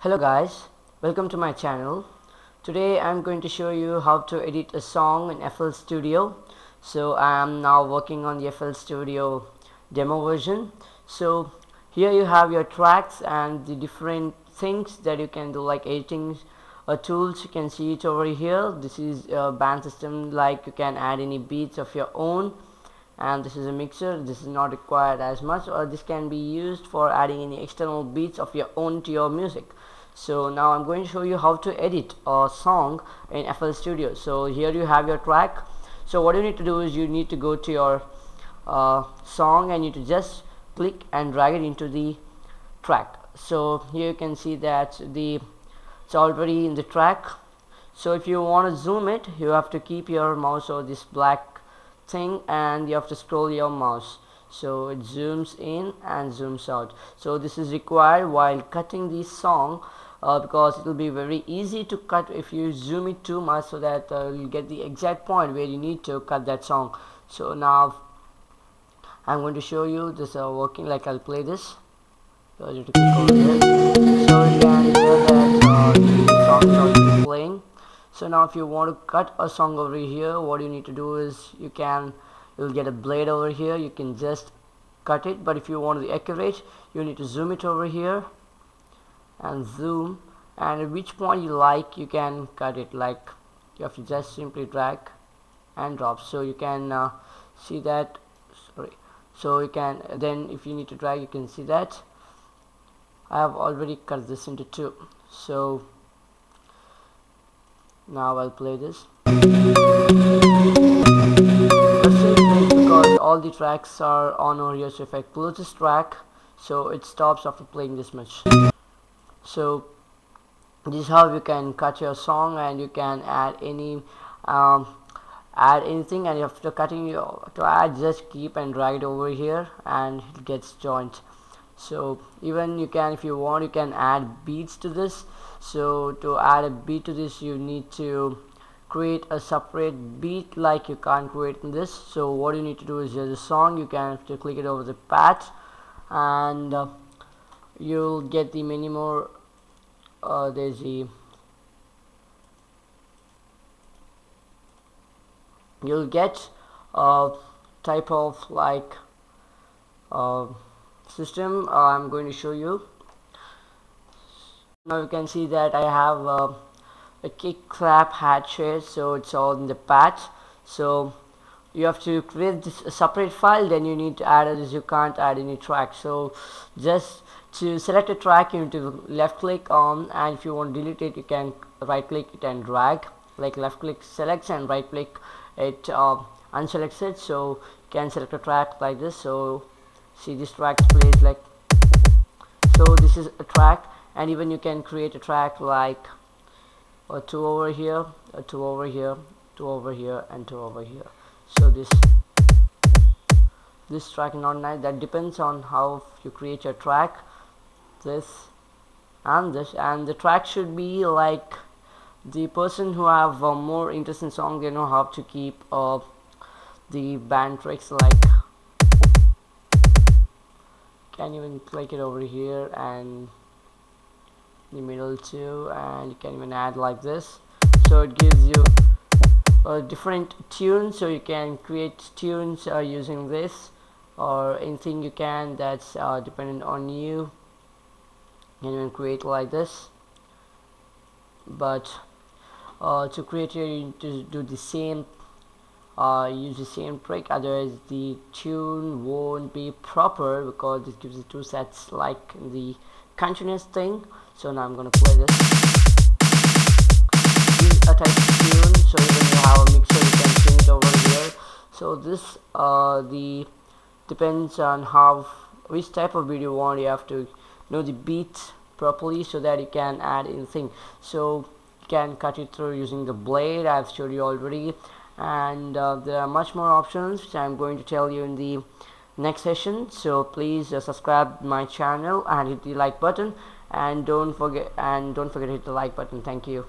Hello guys, welcome to my channel. Today I'm going to show you how to edit a song in FL Studio. So I am now working on the FL Studio demo version. So here you have your tracks and the different things that you can do, like editing tools. You can see it over here. This is a band system, like you can add any beats of your own, and this is a mixer. This is not required as much, or this can be used for adding any external beats of your own to your music. So now I'm going to show you how to edit a song in FL Studio. So here you have your track. So what you need to do is you need to go to your song and you need to just click and drag it into the track. So here you can see that it's already in the track. So if you want to zoom it, you have to keep your mouse over this black thing and you have to scroll your mouse, so it zooms in and zooms out. So this is required while cutting this song, because it will be very easy to cut if you zoom it too much, so that you'll get the exact point where you need to cut that song. So now I'm going to show you this working. Like I'll play this. So you have to click over here. So you can hear that the song is already playing. So now if you want to cut a song over here, what you need to do is you'll get a blade over here. You can just cut it, but if you want to be accurate, you need to zoom it over here and zoom, and at which point you like, you can cut it. Like you have to just simply drag and drop. So you can see that. Sorry. So you can then, if you need to drag, you can see that I have already cut this into two. So now I'll play this. Because all the tracks are on over here, so if I close this track, so it stops after playing this much. So this is how you can cut your song, and you can add anything, and after cutting to add, just keep and drag it over here and it gets joined. So even you can, if you want, you can add beats to this. So to add a beat to this, you need to create a separate beat, like you can't create in this. So what you need to do is, there's a song, you can have to click it over the path, and you'll get the many more there's the you'll get a type of like system I'm going to show you. Now you can see that I have a kick, clap, hat, share, so it's all in the path. So you have to create this a separate file, then you need to add this. You can't add any track. So just to select a track, you need to left click on, and if you want to delete it, you can right click it and drag. Like left click selects and right click it unselects it. So you can select a track like this. So see, this track plays like so. This is a track, and even you can create a track like two over here, two over here, two over here, and two over here. So this track is not nice. That depends on how you create your track. This, and the track should be like the person who have more interest in song, they know how to keep the band tricks. Like can even click it over here and the middle too, and you can even add like this. So it gives you a different tune, so you can create tunes using this, or anything you can that's dependent on you. You can even create like this, but to create here, you need to do the same use the same trick, otherwise the tune won't be proper, because this gives you two sets like the continuous thing. So now I'm gonna play this. This is a type of tune, so even you have a mixer, you can change it over here. So this the depends on which type of video you want. You have to know the beat properly, so that you can add anything. So you can cut it through using the blade, I've showed you already, and there are much more options which I'm going to tell you in the next session. So please subscribe my channel and hit the like button, and don't forget to hit the like button. Thank you.